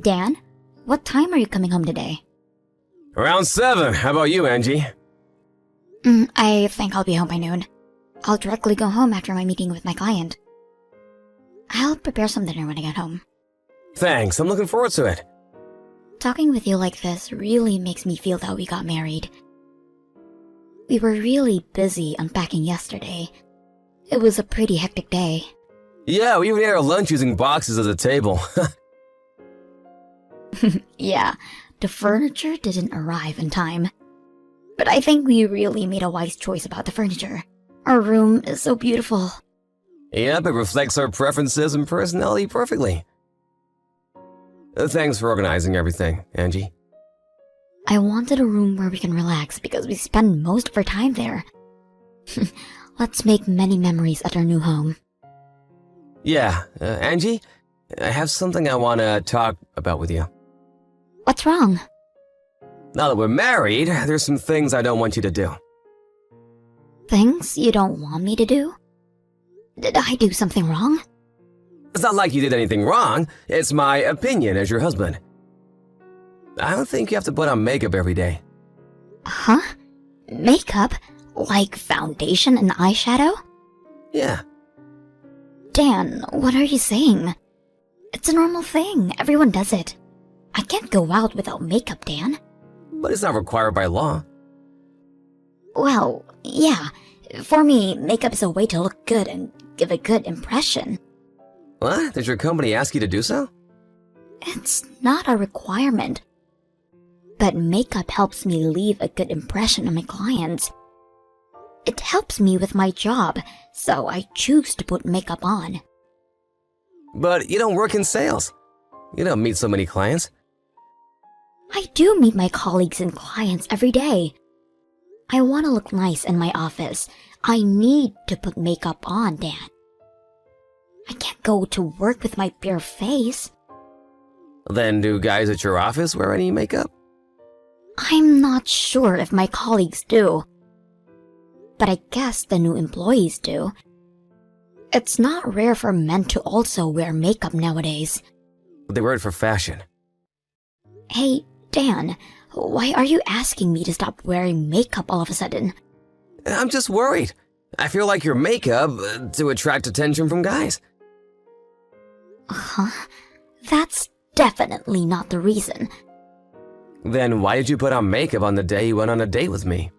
Dan, what time are you coming home today? Around 7. How about you, Angie? I think I'll be home by noon. I'll directly go home after my meeting with my client. I'll prepare some dinner when I get home. Thanks, I'm looking forward to it. Talking with you like this really makes me feel that we got married. We were really busy unpacking yesterday. It was a pretty hectic day. Yeah, we even ate our lunch using boxes as a table. Yeah, the furniture didn't arrive in time. But I think we really made a wise choice about the furniture. Our room is so beautiful. Yep, it reflects our preferences and personality perfectly. Thanks for organizing everything, Angie. I wanted a room where we can relax because we spend most of our time there. Let's make many memories at our new home. Yeah, Angie, I have something I want to talk about with you. What's wrong? Now that we're married, there's some things I don't want you to do. Things you don't want me to do? Did I do something wrong? It's not like you did anything wrong. It's my opinion as your husband. I don't think you have to put on makeup every day. Huh? Makeup? Like foundation and eyeshadow? Yeah. Dan, what are you saying? It's a normal thing. Everyone does it. I can't go out without makeup, Dan. But it's not required by law. Well, yeah. For me, makeup is a way to look good and give a good impression. What? Did your company ask you to do so? It's not a requirement. But makeup helps me leave a good impression on my clients. It helps me with my job, so I choose to put makeup on. But you don't work in sales. You don't meet so many clients. I do meet my colleagues and clients every day. I want to look nice in my office. I need to put makeup on, Dan. I can't go to work with my bare face. Then do guys at your office wear any makeup? I'm not sure if my colleagues do. But I guess the new employees do. It's not rare for men to also wear makeup nowadays. They wear it for fashion. Hey, Dan, why are you asking me to stop wearing makeup all of a sudden? I'm just worried. I feel like your makeup to attract attention from guys. Huh? That's definitely not the reason. Then why did you put on makeup on the day you went on a date with me?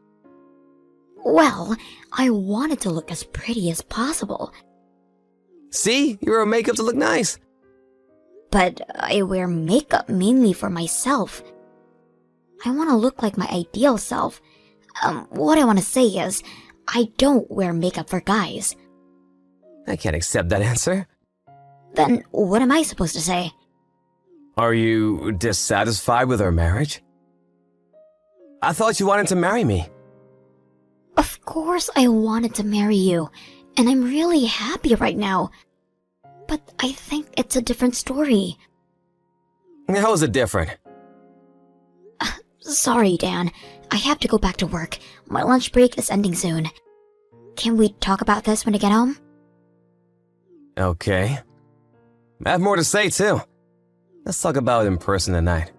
Well, I wanted to look as pretty as possible. See? You wear makeup to look nice. But I wear makeup mainly for myself. I want to look like my ideal self. What I want to say is, I don't wear makeup for guys. I can't accept that answer. Then what am I supposed to say? Are you dissatisfied with our marriage? I thought you wanted to marry me. Of course I wanted to marry you, and I'm really happy right now. But I think it's a different story. How is it different? Sorry, Dan. I have to go back to work. My lunch break is ending soon. Can we talk about this when I get home? Okay. I have more to say, too. Let's talk about it in person tonight.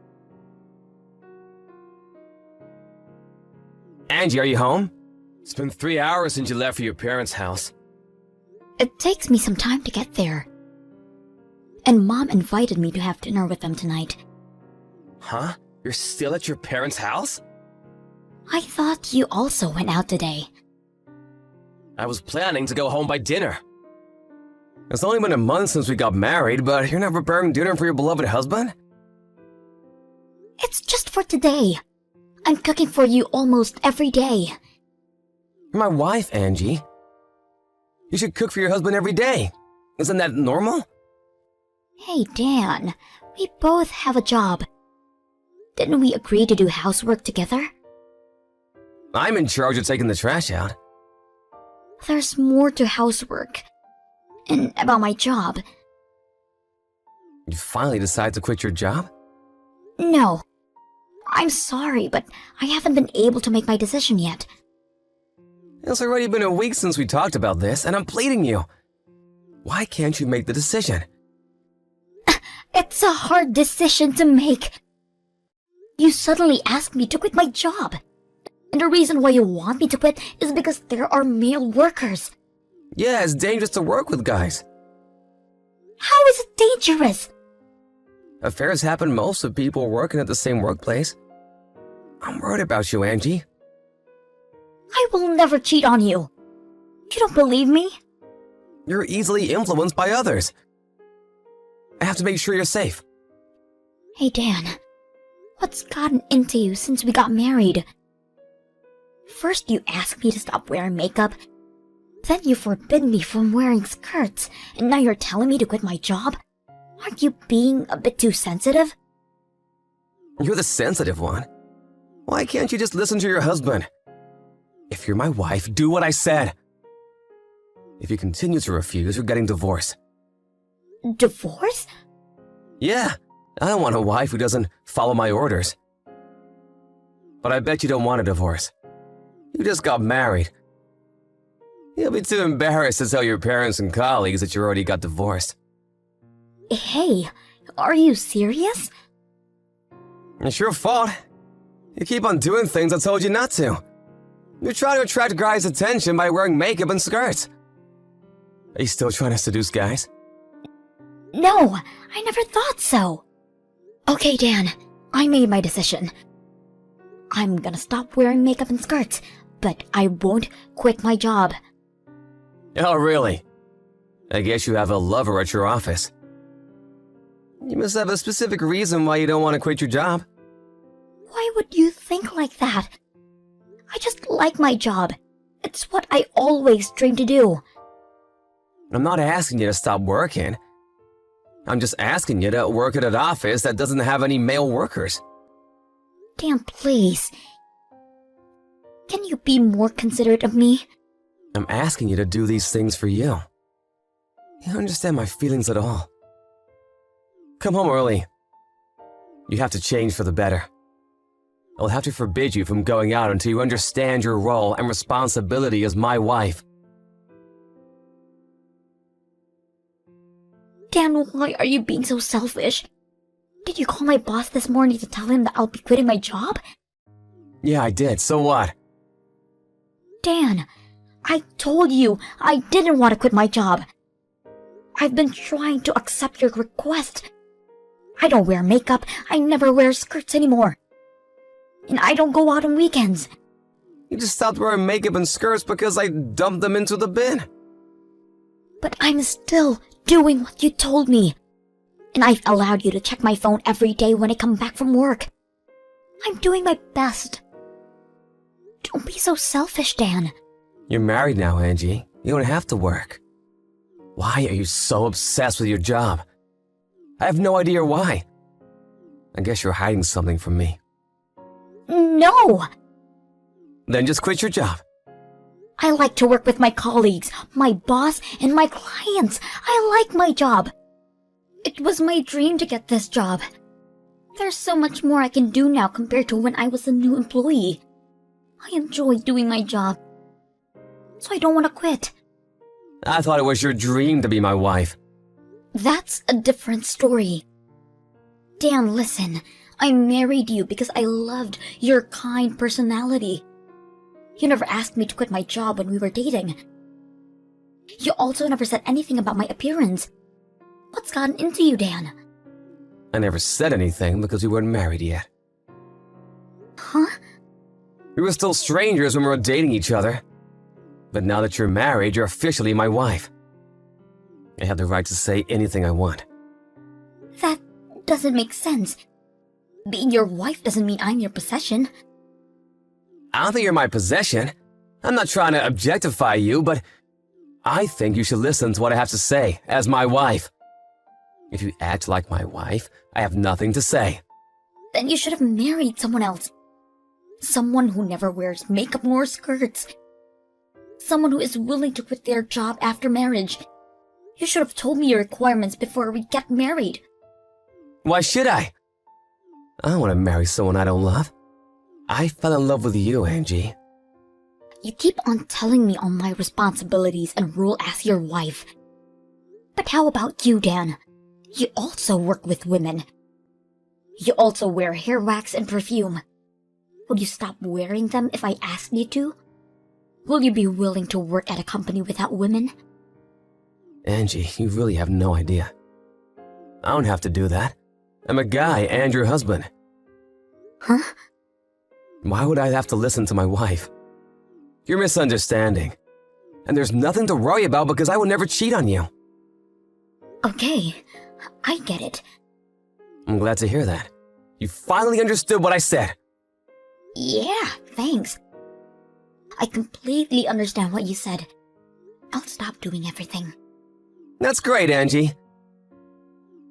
Angie, are you home? It's been 3 hours since you left for your parents' house. It takes me some time to get there. And Mom invited me to have dinner with them tonight. Huh? You're still at your parents' house? I thought you also went out today. I was planning to go home by dinner. It's only been a month since we got married, but you're not preparing dinner for your beloved husband? It's just for today. I'm cooking for you almost every day. You're my wife, Angie. You should cook for your husband every day. Isn't that normal? Hey, Dan. We both have a job. Didn't we agree to do housework together? I'm in charge of taking the trash out. There's more to housework. And about my job. You finally decide to quit your job? No. I'm sorry, but I haven't been able to make my decision yet. It's already been a week since we talked about this, and I'm pleading you. Why can't you make the decision? It's a hard decision to make. You suddenly ask me to quit my job. And the reason why you want me to quit is because there are male workers. Yeah, it's dangerous to work with guys. How is it dangerous? Affairs happen most with people working at the same workplace. I'm worried about you, Angie. I will never cheat on you. You don't believe me? You're easily influenced by others. I have to make sure you're safe. Hey Dan, what's gotten into you since we got married? First you asked me to stop wearing makeup, then you forbid me from wearing skirts, and now you're telling me to quit my job? Aren't you being a bit too sensitive? You're the sensitive one. Why can't you just listen to your husband? If you're my wife, do what I said. If you continue to refuse, you're getting divorced. Divorce? Yeah, I don't want a wife who doesn't follow my orders. But I bet you don't want a divorce. You just got married. You'll be too embarrassed to tell your parents and colleagues that you already got divorced. Hey, are you serious? It's your fault. You keep on doing things I told you not to. You're trying to attract guys' attention by wearing makeup and skirts. Are you still trying to seduce guys? No, I never thought so. Okay, Dan, I made my decision. I'm gonna stop wearing makeup and skirts, but I won't quit my job. Oh, really? I guess you have a lover at your office. You must have a specific reason why you don't want to quit your job. Why would you think like that? I just like my job. It's what I always dreamed to do. I'm not asking you to stop working. I'm just asking you to work at an office that doesn't have any male workers. Dan, please. Can you be more considerate of me? I'm asking you to do these things for you. You don't understand my feelings at all. Come home early. You have to change for the better. I'll have to forbid you from going out until you understand your role and responsibility as my wife. Dan, why are you being so selfish? Did you call my boss this morning to tell him that I'll be quitting my job? Yeah, I did. So what? Dan, I told you I didn't want to quit my job. I've been trying to accept your request. I don't wear makeup. I never wear skirts anymore. And I don't go out on weekends. You just stopped wearing makeup and skirts because I dumped them into the bin. But I'm still doing what you told me. And I've allowed you to check my phone every day when I come back from work. I'm doing my best. Don't be so selfish, Dan. You're married now, Angie. You don't have to work. Why are you so obsessed with your job? I have no idea why. I guess you're hiding something from me. No! Then just quit your job. I like to work with my colleagues, my boss, and my clients. I like my job. It was my dream to get this job. There's so much more I can do now compared to when I was a new employee. I enjoy doing my job. So I don't want to quit. I thought it was your dream to be my wife. That's a different story. Dan, listen. I married you because I loved your kind personality. You never asked me to quit my job when we were dating. You also never said anything about my appearance. What's gotten into you, Dan? I never said anything because we weren't married yet. Huh? We were still strangers when we were dating each other. But now that you're married, you're officially my wife. I have the right to say anything I want. That doesn't make sense. Being your wife doesn't mean I'm your possession. I don't think you're my possession. I'm not trying to objectify you, but I think you should listen to what I have to say as my wife. If you act like my wife, I have nothing to say. Then you should have married someone else. Someone who never wears makeup or skirts. Someone who is willing to quit their job after marriage. You should have told me your requirements before we get married. Why should I? I don't want to marry someone I don't love. I fell in love with you, Angie. You keep on telling me all my responsibilities and role as your wife. But how about you, Dan? You also work with women. You also wear hair wax and perfume. Would you stop wearing them if I asked you to? Will you be willing to work at a company without women? Angie, you really have no idea. I don't have to do that. I'm a guy and your husband. Huh? Why would I have to listen to my wife? You're misunderstanding. And there's nothing to worry about because I would never cheat on you. Okay, I get it. I'm glad to hear that. You finally understood what I said. Yeah, thanks. I completely understand what you said. I'll stop doing everything. That's great, Angie.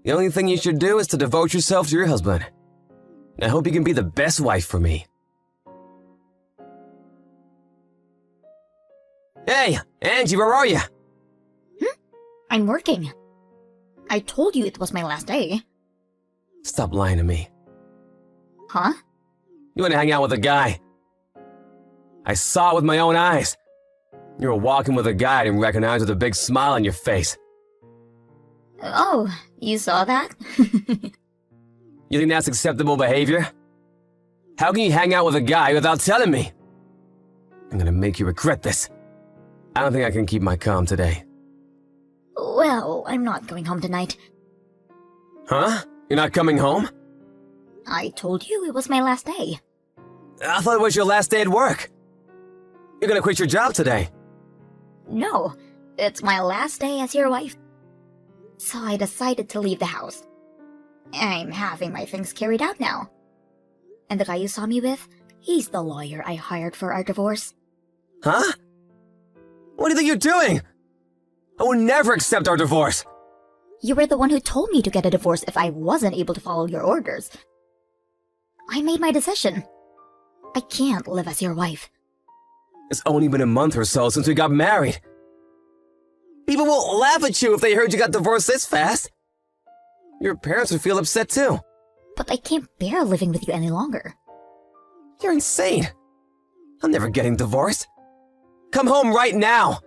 The only thing you should do is to devote yourself to your husband. I hope you can be the best wife for me. Hey, Angie, where are you? I'm working. I told you it was my last day. Stop lying to me. Huh? You want to hang out with a guy. I saw it with my own eyes. You were walking with a guy I didn't recognize with a big smile on your face. Oh, you saw that? You think that's acceptable behavior? How can you hang out with a guy without telling me? I'm gonna make you regret this. I don't think I can keep my calm today. Well, I'm not going home tonight. Huh? You're not coming home? I told you it was my last day. I thought it was your last day at work. You're gonna quit your job today. No, it's my last day as your wife. So I decided to leave the house. I'm having my things carried out now. And the guy you saw me with, he's the lawyer I hired for our divorce. Huh? What do you think you're doing? I would never accept our divorce. You were the one who told me to get a divorce if I wasn't able to follow your orders. I made my decision. I can't live as your wife. It's only been a month or so since we got married. People will laugh at you if they heard you got divorced this fast. Your parents would feel upset too. But I can't bear living with you any longer. You're insane. I'm never getting divorced. Come home right now.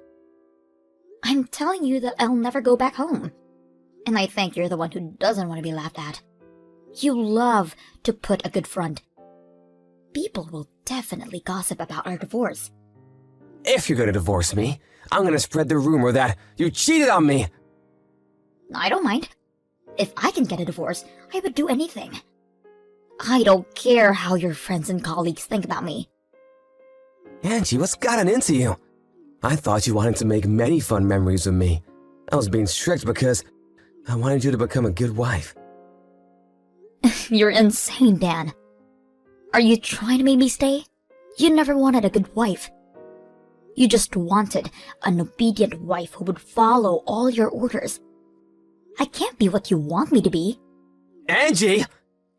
I'm telling you that I'll never go back home. And I think you're the one who doesn't want to be laughed at. You love to put a good front. People will definitely gossip about our divorce. If you're gonna divorce me, I'm gonna spread the rumor that you cheated on me. I don't mind. If I can get a divorce, I would do anything. I don't care how your friends and colleagues think about me. Angie, what's gotten into you? I thought you wanted to make many fun memories with me. I was being strict because I wanted you to become a good wife. You're insane, Dan. Are you trying to make me stay? You never wanted a good wife. You just wanted an obedient wife who would follow all your orders. I can't be what you want me to be. Angie!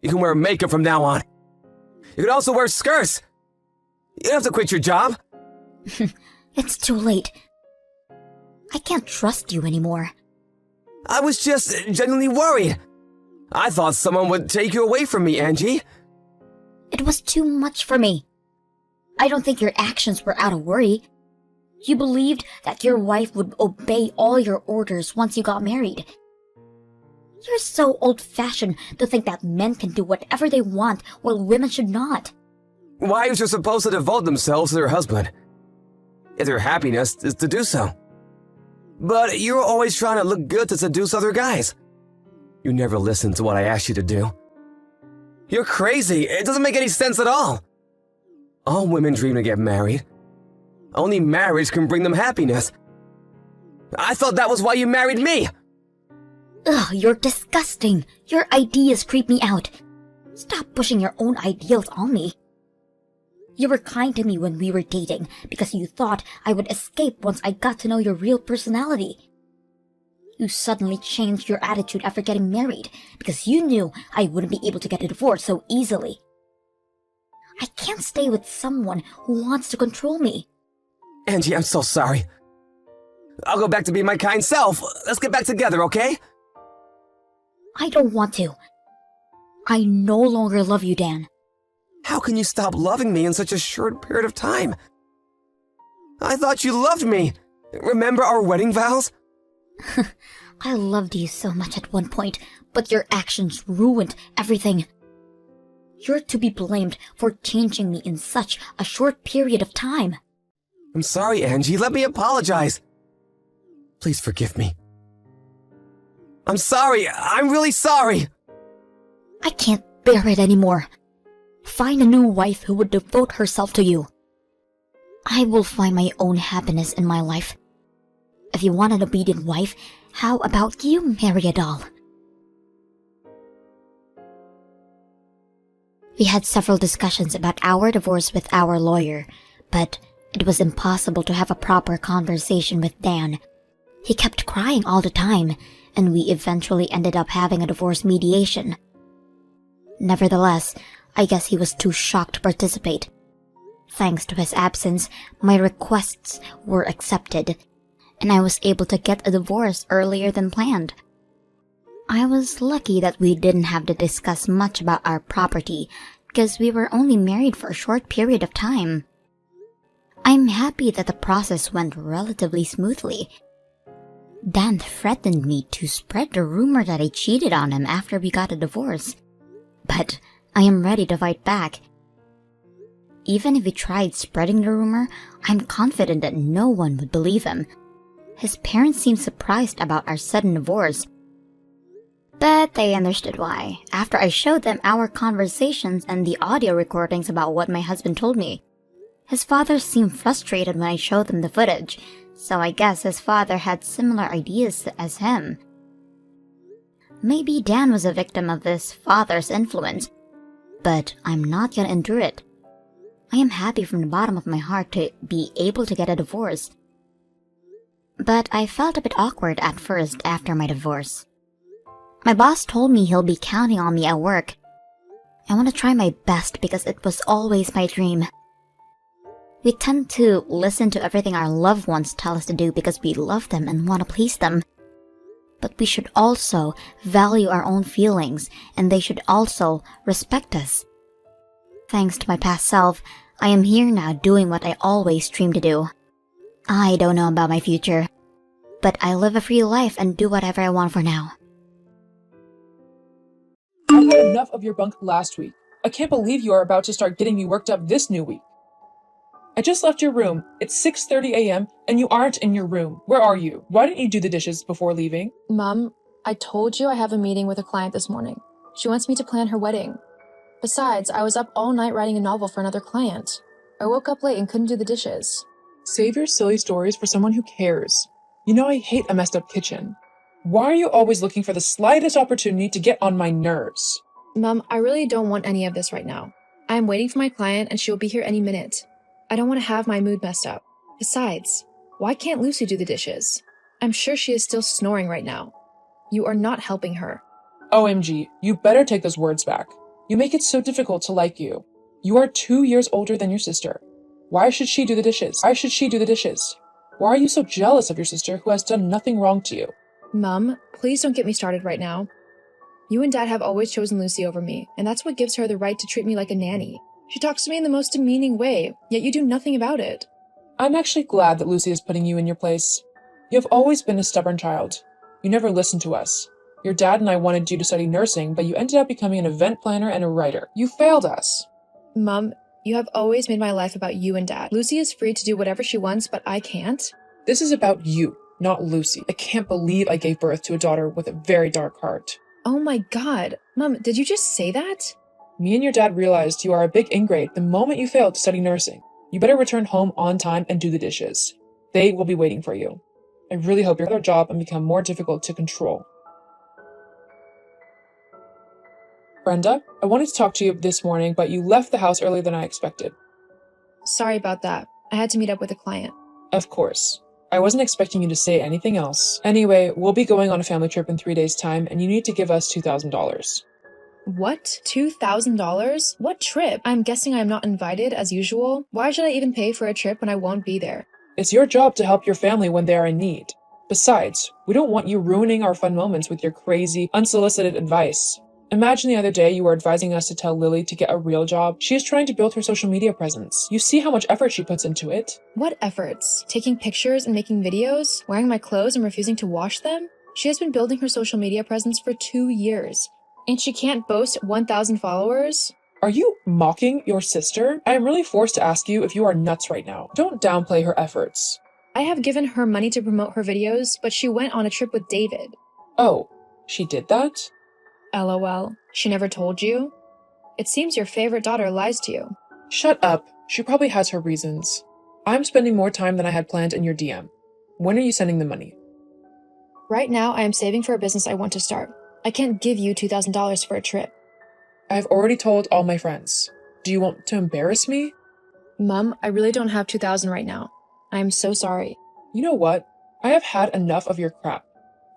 You can wear makeup from now on. You can also wear skirts. You don't have to quit your job. It's too late. I can't trust you anymore. I was just genuinely worried. I thought someone would take you away from me, Angie. It was too much for me. I don't think your actions were out of worry. You believed that your wife would obey all your orders once you got married. You're so old-fashioned to think that men can do whatever they want while women should not. Wives are supposed to devote themselves to their husband, if their happiness is to do so. But you're always trying to look good to seduce other guys. You never listen to what I asked you to do. You're crazy. It doesn't make any sense at all. All women dream to get married. Only marriage can bring them happiness. I thought that was why you married me. Ugh, you're disgusting. Your ideas creep me out. Stop pushing your own ideals on me. You were kind to me when we were dating because you thought I would escape once I got to know your real personality. You suddenly changed your attitude after getting married because you knew I wouldn't be able to get a divorce so easily. I can't stay with someone who wants to control me. Angie, I'm so sorry. I'll go back to being my kind self. Let's get back together, okay? I don't want to. I no longer love you, Dan. How can you stop loving me in such a short period of time? I thought you loved me. Remember our wedding vows? I loved you so much at one point, but your actions ruined everything. You're to be blamed for changing me in such a short period of time. I'm sorry, Angie. Let me apologize. Please forgive me. I'm sorry. I'm really sorry. I can't bear it anymore. Find a new wife who would devote herself to you. I will find my own happiness in my life. If you want an obedient wife, how about you marry a doll? We had several discussions about our divorce with our lawyer, but it was impossible to have a proper conversation with Dan. He kept crying all the time, and we eventually ended up having a divorce mediation. Nevertheless, I guess he was too shocked to participate. Thanks to his absence, my requests were accepted, and I was able to get a divorce earlier than planned. I was lucky that we didn't have to discuss much about our property, because we were only married for a short period of time. I'm happy that the process went relatively smoothly. Dan threatened me to spread the rumor that I cheated on him after we got a divorce, but I am ready to fight back. Even if he tried spreading the rumor, I'm confident that no one would believe him. His parents seemed surprised about our sudden divorce, but they understood why, after I showed them our conversations and the audio recordings about what my husband told me. His father seemed frustrated when I showed them the footage, so I guess his father had similar ideas as him. Maybe Dan was a victim of his father's influence, but I'm not gonna endure it. I am happy from the bottom of my heart to be able to get a divorce. But I felt a bit awkward at first after my divorce. My boss told me he'll be counting on me at work. I want to try my best because it was always my dream. We tend to listen to everything our loved ones tell us to do because we love them and want to please them. But we should also value our own feelings, and they should also respect us. Thanks to my past self, I am here now doing what I always dreamed to do. I don't know about my future, but I live a free life and do whatever I want for now. I had enough of your bunk last week. I can't believe you are about to start getting me worked up this new week. I just left your room. It's 6:30 a.m. and you aren't in your room. Where are you? Why didn't you do the dishes before leaving? Mom, I told you I have a meeting with a client this morning. She wants me to plan her wedding. Besides, I was up all night writing a novel for another client. I woke up late and couldn't do the dishes. Save your silly stories for someone who cares. You know I hate a messed up kitchen. Why are you always looking for the slightest opportunity to get on my nerves? Mom, I really don't want any of this right now. I am waiting for my client and she will be here any minute. I don't want to have my mood messed up. Besides, why can't Lucy do the dishes? I'm sure she is still snoring right now. You are not helping her. OMG, you better take those words back. You make it so difficult to like you. You are 2 years older than your sister. Why should she do the dishes? Why should she do the dishes? Why are you so jealous of your sister who has done nothing wrong to you? Mom, please don't get me started right now. You and Dad have always chosen Lucy over me, and that's what gives her the right to treat me like a nanny. She talks to me in the most demeaning way, yet you do nothing about it. I'm actually glad that Lucy is putting you in your place. You have always been a stubborn child. You never listened to us. Your dad and I wanted you to study nursing, but you ended up becoming an event planner and a writer. You failed us. Mom, you have always made my life about you and Dad. Lucy is free to do whatever she wants, but I can't. This is about you, not Lucy. I can't believe I gave birth to a daughter with a very dark heart. Oh my God. Mom, did you just say that? Me and your dad realized you are a big ingrate the moment you failed to study nursing. You better return home on time and do the dishes. They will be waiting for you. I really hope your other job and become more difficult to control. Brenda, I wanted to talk to you this morning, but you left the house earlier than I expected. Sorry about that. I had to meet up with a client. Of course. I wasn't expecting you to say anything else. Anyway, we'll be going on a family trip in 3 days' time, and you need to give us $2,000. What? $2,000? What trip? I'm guessing I'm not invited as usual. Why should I even pay for a trip when I won't be there? It's your job to help your family when they are in need. Besides, we don't want you ruining our fun moments with your crazy, unsolicited advice. Imagine the other day you were advising us to tell Lily to get a real job. She is trying to build her social media presence. You see how much effort she puts into it? What efforts? Taking pictures and making videos? Wearing my clothes and refusing to wash them? She has been building her social media presence for 2 years, and she can't boast 1,000 followers? Are you mocking your sister? I am really forced to ask you if you are nuts right now. Don't downplay her efforts. I have given her money to promote her videos, but she went on a trip with David. Oh, she did that? LOL. She never told you? It seems your favorite daughter lies to you. Shut up. She probably has her reasons. I'm spending more time than I had planned in your DM. When are you sending the money? Right now, I am saving for a business I want to start. I can't give you $2,000 for a trip. I've already told all my friends. Do you want to embarrass me? Mom, I really don't have $2,000 right now. I am so sorry. You know what? I have had enough of your crap.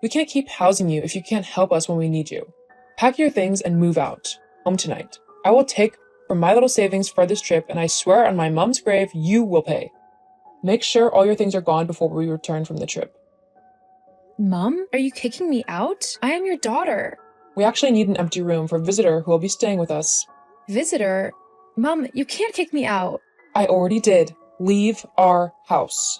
We can't keep housing you if you can't help us when we need you. Pack your things and move out. Home tonight. I will take from my little savings for this trip, and I swear on my mom's grave you will pay. Make sure all your things are gone before we return from the trip. Mom, are you kicking me out? I am your daughter. We actually need an empty room for a visitor who will be staying with us. Visitor? Mom, you can't kick me out. I already did. Leave our house.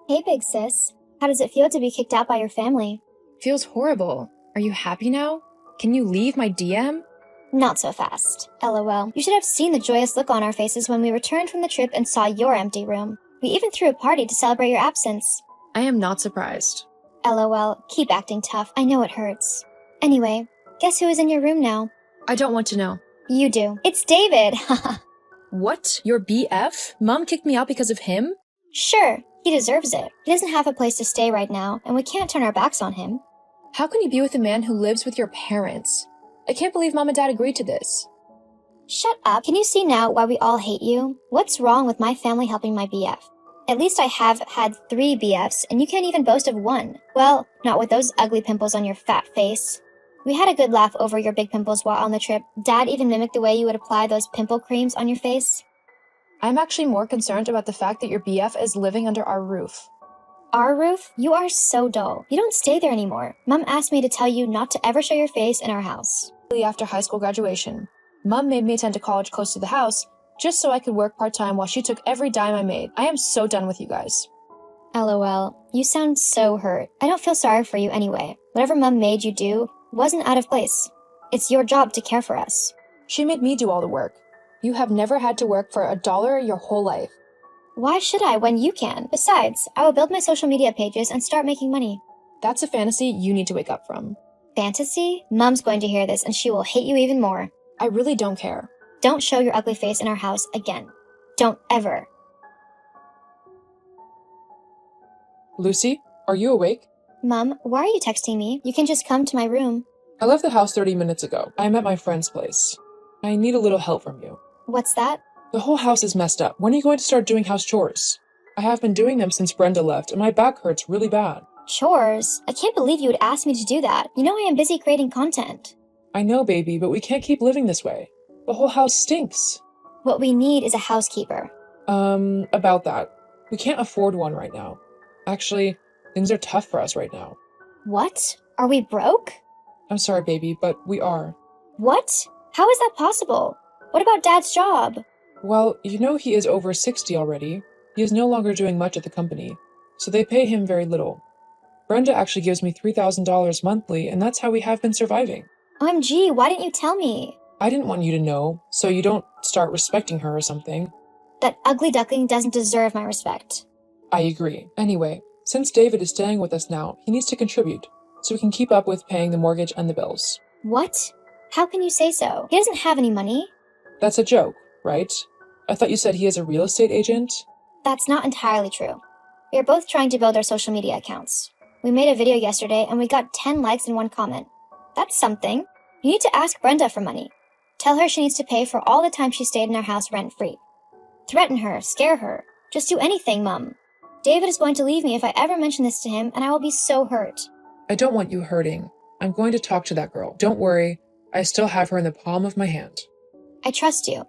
Hey, big sis. How does it feel to be kicked out by your family? Feels horrible. Are you happy now? Can you leave my DM? Not so fast. LOL. You should have seen the joyous look on our faces when we returned from the trip and saw your empty room. We even threw a party to celebrate your absence. I am not surprised. LOL. Keep acting tough. I know it hurts. Anyway, guess who is in your room now? I don't want to know. You do. It's David. What? Your BF? Mom kicked me out because of him? Sure. He deserves it. He doesn't have a place to stay right now, and we can't turn our backs on him. How can you be with a man who lives with your parents? I can't believe Mom and Dad agreed to this. Shut up. Can you see now why we all hate you? What's wrong with my family helping my BF? At least I have had 3 BFs, and you can't even boast of 1. Well, not with those ugly pimples on your fat face. We had a good laugh over your big pimples while on the trip. Dad even mimicked the way you would apply those pimple creams on your face. I'm actually more concerned about the fact that your BF is living under our roof. Our roof? You are so dull. You don't stay there anymore. Mom asked me to tell you not to ever show your face in our house. After high school graduation, Mom made me attend a college close to the house just so I could work part-time while she took every dime I made. I am so done with you guys. LOL. You sound so hurt. I don't feel sorry for you anyway. Whatever Mom made you do wasn't out of place. It's your job to care for us. She made me do all the work. You have never had to work for $1 your whole life. Why should I when you can? Besides, I will build my social media pages and start making money. That's a fantasy you need to wake up from. Fantasy? Mom's going to hear this and she will hate you even more. I really don't care. Don't show your ugly face in our house again. Don't ever. Lucy, are you awake? Mom, why are you texting me? You can just come to my room. I left the house 30 minutes ago. I am at my friend's place. I need a little help from you. What's that? The whole house is messed up. When are you going to start doing house chores? I have been doing them since Brenda left, and my back hurts really bad. Chores? I can't believe you would ask me to do that. You know I am busy creating content. I know, baby, but we can't keep living this way. The whole house stinks. What we need is a housekeeper. About that. We can't afford one right now. Actually, things are tough for us right now. What? Are we broke? I'm sorry, baby, but we are. What? How is that possible? What about Dad's job? Well, you know he is over 60 already. He is no longer doing much at the company, so they pay him very little. Brenda actually gives me $3,000 monthly, and that's how we have been surviving. OMG, why didn't you tell me? I didn't want you to know, so you don't start respecting her or something. That ugly duckling doesn't deserve my respect. I agree. Anyway, since David is staying with us now, he needs to contribute, so we can keep up with paying the mortgage and the bills. What? How can you say so? He doesn't have any money. That's a joke, right? I thought you said he is a real estate agent? That's not entirely true. We are both trying to build our social media accounts. We made a video yesterday and we got 10 likes and 1 comment. That's something. You need to ask Brenda for money. Tell her she needs to pay for all the time she stayed in our house rent-free. Threaten her, scare her. Just do anything, Mum. David is going to leave me if I ever mention this to him, and I will be so hurt. I don't want you hurting. I'm going to talk to that girl. Don't worry. I still have her in the palm of my hand. I trust you.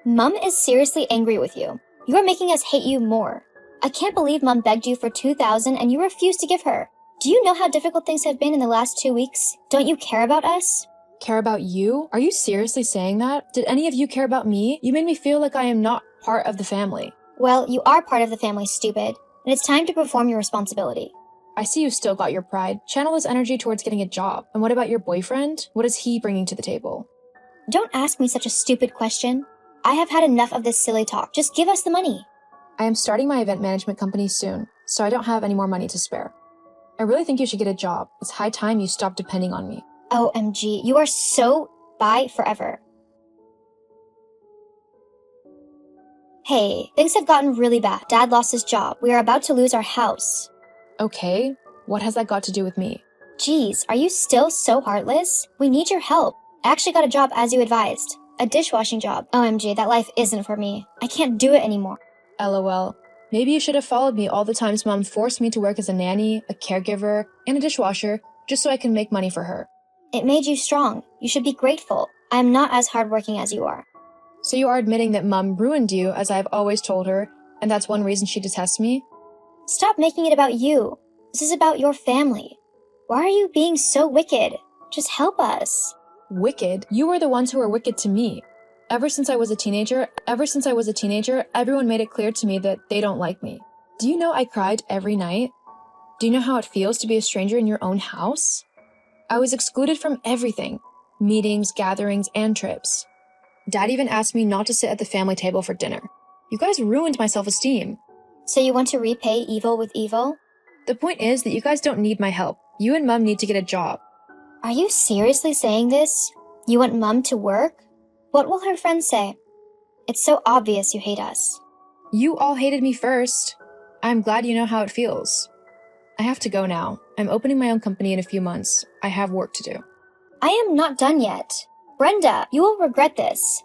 Mum is seriously angry with you. You are making us hate you more. I can't believe Mum begged you for $2,000 and you refused to give her. Do you know how difficult things have been in the last 2 weeks? Don't you care about us? Care about you? Are you seriously saying that? Did any of you care about me? You made me feel like I am not part of the family. Well, you are part of the family, stupid, and it's time to perform your responsibility. I see you still got your pride. Channel this energy towards getting a job. And what about your boyfriend? What is he bringing to the table? Don't ask me such a stupid question. I have had enough of this silly talk. Just give us the money. I am starting my event management company soon, so I don't have any more money to spare. I really think you should get a job. It's high time you stop depending on me. OMG, you are so bye forever. Hey, things have gotten really bad. Dad lost his job. We are about to lose our house. Okay, what has that got to do with me? Geez, are you still so heartless? We need your help. I actually got a job as you advised. A dishwashing job. OMG, that life isn't for me. I can't do it anymore. LOL. Maybe you should have followed me all the times Mom forced me to work as a nanny, a caregiver, and a dishwasher just so I can make money for her. It made you strong. You should be grateful. I am not as hardworking as you are. So you are admitting that Mom ruined you, as I've always told her, and that's one reason she detests me? Stop making it about you. This is about your family. Why are you being so wicked? Just help us. Wicked? You are the ones who are wicked to me. Ever since I was a teenager, everyone made it clear to me that they don't like me. Do you know I cried every night? Do you know how it feels to be a stranger in your own house? I was excluded from everything. Meetings, gatherings, and trips. Dad even asked me not to sit at the family table for dinner. You guys ruined my self-esteem. So you want to repay evil with evil? The point is that you guys don't need my help. You and Mom need to get a job. Are you seriously saying this? You want Mom to work? What will her friends say? It's so obvious you hate us. You all hated me first. I'm glad you know how it feels. I have to go now. I'm opening my own company in a few months. I have work to do. I am not done yet. Brenda, you will regret this.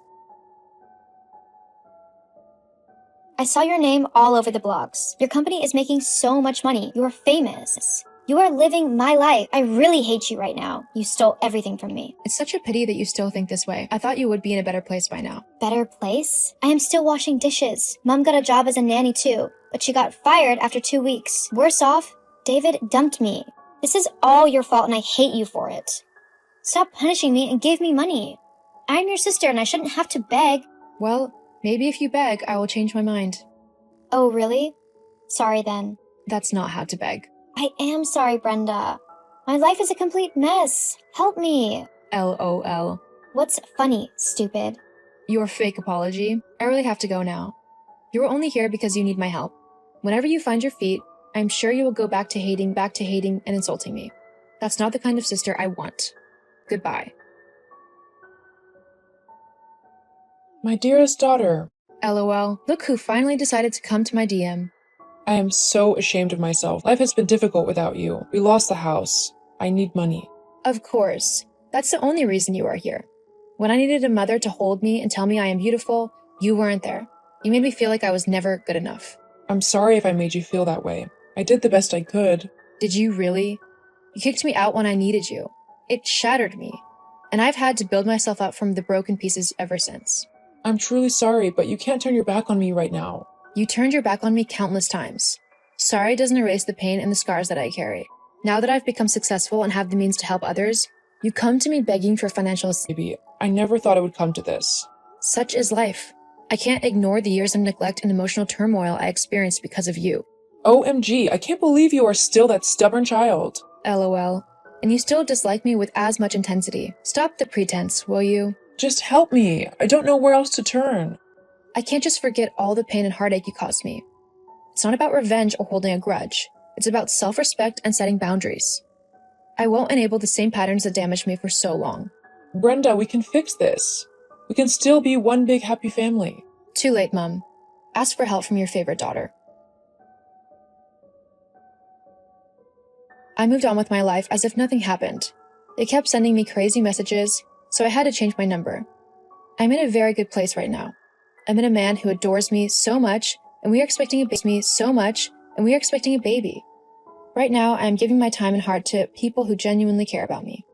I saw your name all over the blogs. Your company is making so much money. You are famous. You are living my life. I really hate you right now. You stole everything from me. It's such a pity that you still think this way. I thought you would be in a better place by now. Better place? I am still washing dishes. Mom got a job as a nanny too, but she got fired after 2 weeks. Worse off, David dumped me. This is all your fault and I hate you for it. Stop punishing me and give me money. I'm your sister and I shouldn't have to beg. Well, maybe if you beg, I will change my mind. Oh, really? Sorry then. That's not how to beg. I am sorry, Brenda. My life is a complete mess. Help me. LOL. What's funny, stupid? Your fake apology. I really have to go now. You are only here because you need my help. Whenever you find your feet, I'm sure you will go back to hating and insulting me. That's not the kind of sister I want. Goodbye. My dearest daughter, LOL. Look who finally decided to come to my DM. I am so ashamed of myself. Life has been difficult without you. We lost the house. I need money. Of course. That's the only reason you are here. When I needed a mother to hold me and tell me I am beautiful, you weren't there. You made me feel like I was never good enough. I'm sorry if I made you feel that way. I did the best I could. Did you really? You kicked me out when I needed you. It shattered me. And I've had to build myself up from the broken pieces ever since. I'm truly sorry, but you can't turn your back on me right now. You turned your back on me countless times. Sorry doesn't erase the pain and the scars that I carry. Now that I've become successful and have the means to help others, you come to me begging for financial assistance. Baby, I never thought it would come to this. Such is life. I can't ignore the years of neglect and emotional turmoil I experienced because of you. OMG, I can't believe you are still that stubborn child. LOL. And you still dislike me with as much intensity. Stop the pretense, will you? Just help me. I don't know where else to turn. I can't just forget all the pain and heartache you caused me. It's not about revenge or holding a grudge. It's about self-respect and setting boundaries. I won't enable the same patterns that damaged me for so long. Brenda, we can fix this. We can still be one big happy family. Too late, Mom. Ask for help from your favorite daughter. I moved on with my life as if nothing happened. They kept sending me crazy messages, so I had to change my number. I'm in a very good place right now. I'm in a man who adores me so much, and we are expecting a baby. Right now, I am giving my time and heart to people who genuinely care about me.